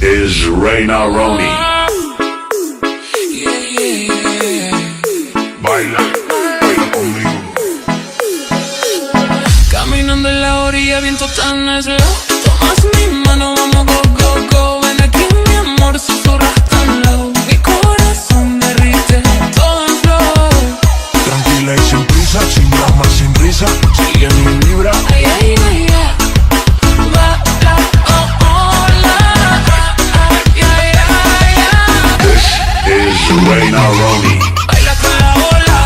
is Reina Roni. Baila, baila conmigo. Caminando en la orilla, viento tan slow. Tomas mi mano, vamos go, go, go. Ven aquí, mi amor, susurras tan low. Mi corazón derrite todo en flow. Tranquila y sin prisa, sin drama, sin risa. Sigue mi vibra. Ay, ay, ay, ay. Baila, oh, oh, la, ay, ay, ay, ay. This is Reina Roni. Baila con la ola,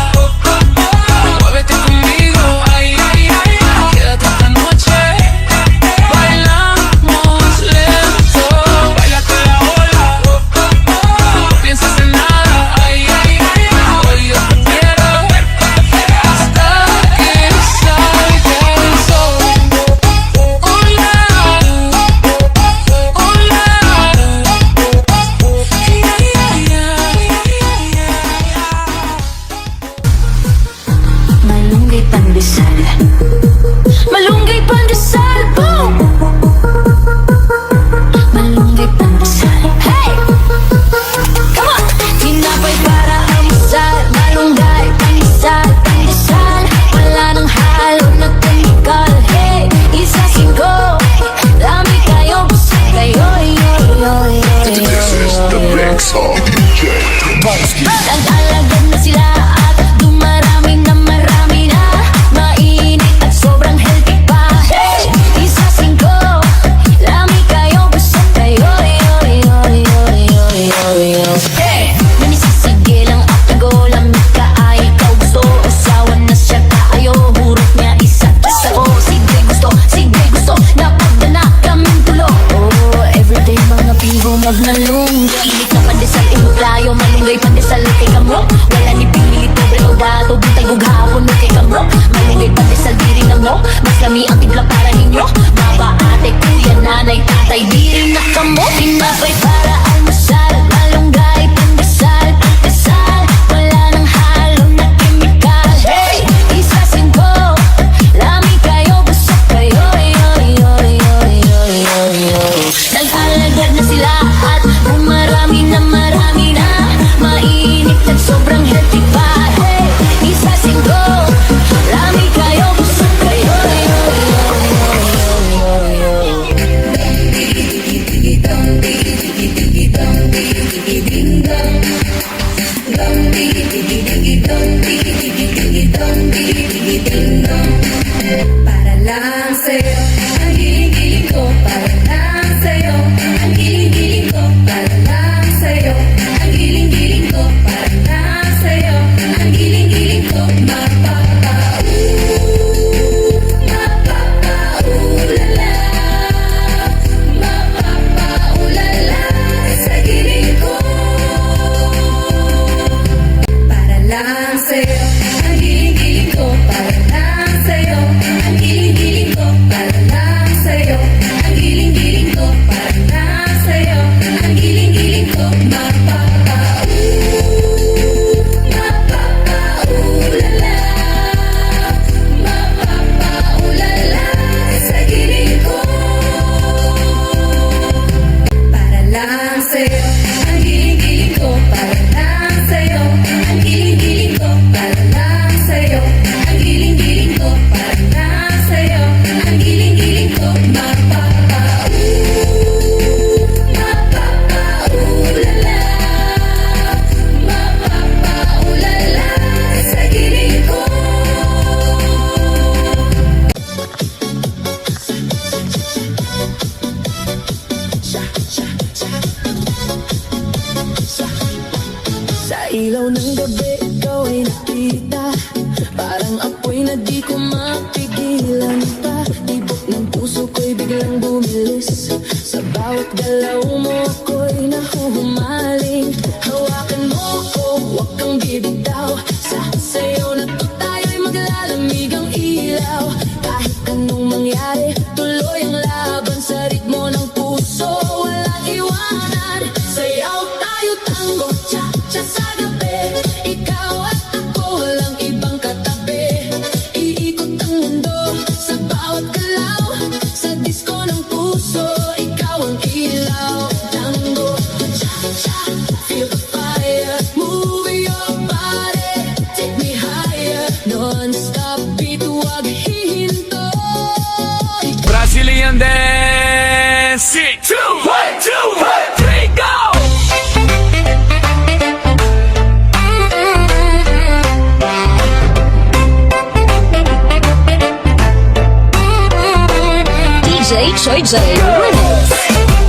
muévete conmigo, ay, ay, ay, ay. Quédate esta noche, bailamos lento. Baila con la ola, no pienses en nada, ay, ay, ay, ay. Hoy yo te quiero hasta que salga el sol. Hola, hola, ay, ay, ay, ay. Malunggay pandesal, malunggay pandesal, boom! Malunggay pandesal, hey! Come on! Tinapay para almusal, malunggay pandesal, pandesal. Wala nang halo na chemical, hey! Isa singgo, dami kayo, gusto kayo, yoy, yoy, yoy, This is the mix of DJ Bowski. Nag-alagad na sila at dumarami na marami na. Mainit at sobrang healthy pa. Hey! Isa singko, lami kayo, gusto kayo, yoy, yoy, yoy, yoy, yoy, yoy. Hey! Nanisisige lang ako, lamig ka ay ikaw gusto. Asawa na siya tayo, hurot niya isa't isa ko. Sige gusto, napagdana kaming tulo. Oh, everyday mga piho magnalong. Init na pandesal, imot layo, malunggay pandesal kay kamro. Wala ni pili, pobre o dato, butay ug hapon kay kamro. Malunggay pandesal, diri na mo, mas kami ang tigla para ninyo. Baba, ate, kuya, nanay, tatay, diri na kamo. Tinapay para almusal, malunggay pandesal, pandesal. Wala nang halo na chemical. Hey! Isa singko, lami kayo, gusto kayo, yoy, yoy, yoy, yoy, yoy, yoy. Nag-alagad na sila at marami na mainit at sobrang healthy pa. Hey! Isa singko, lami kayo, gusto kayo, yoy, yoy, yoy, yoy, yoy. Para lang sa'yo, ang giling-giling ko. Para lang sa'yo, ang giling-giling ko. Para lang sa'yo, ang giling-giling ko. Para lang sa'yo, ang giling-giling ko. Mapapa-ulala, mapapa-ulala sa giling ko. Para lang sa'yo, ang giling-giling ko. Para lang sa'yo, ang giling-giling ko. Para lang sa'yo, ang giling-giling ko. Para lang sa'yo, ang giling-giling ko. Mapapa-ulala, mapapa-ulala sa giling ko. Para lang sa'yo, ang giling-giling ko. Para lang sa'yo, ang giling-giling ko. Para lang sa'yo, ang giling-giling ko. Para lang sa'yo, ang giling-giling ko. Mapapa-ulala, mapapa-ulala sa giling ko. Sa ilaw ng gabi, ikaw ay nakita. Parang apoy na di ko mapigilan pa. Tibok ng puso ko'y biglang bumilis. Sa bawat galaw mo ako'y nahuhumaling. Hawakan mo ko, huwag kang bibitaw. Sa sayo na to tayo'y maglalamig ang ilaw. Kahit anong mangyari, tuloy ang laban sa ritmo ng puso. Walang iwanan, sayaw tayo tango, cha-cha sa gabi. Ikaw at ako, walang ibang katabi. Iikot ang mundo sa bawat galaw. Sa disco ng puso, ikaw ang ilaw. Hernandez. 2, 1, 2, 3, go! DJ Choi J Remix.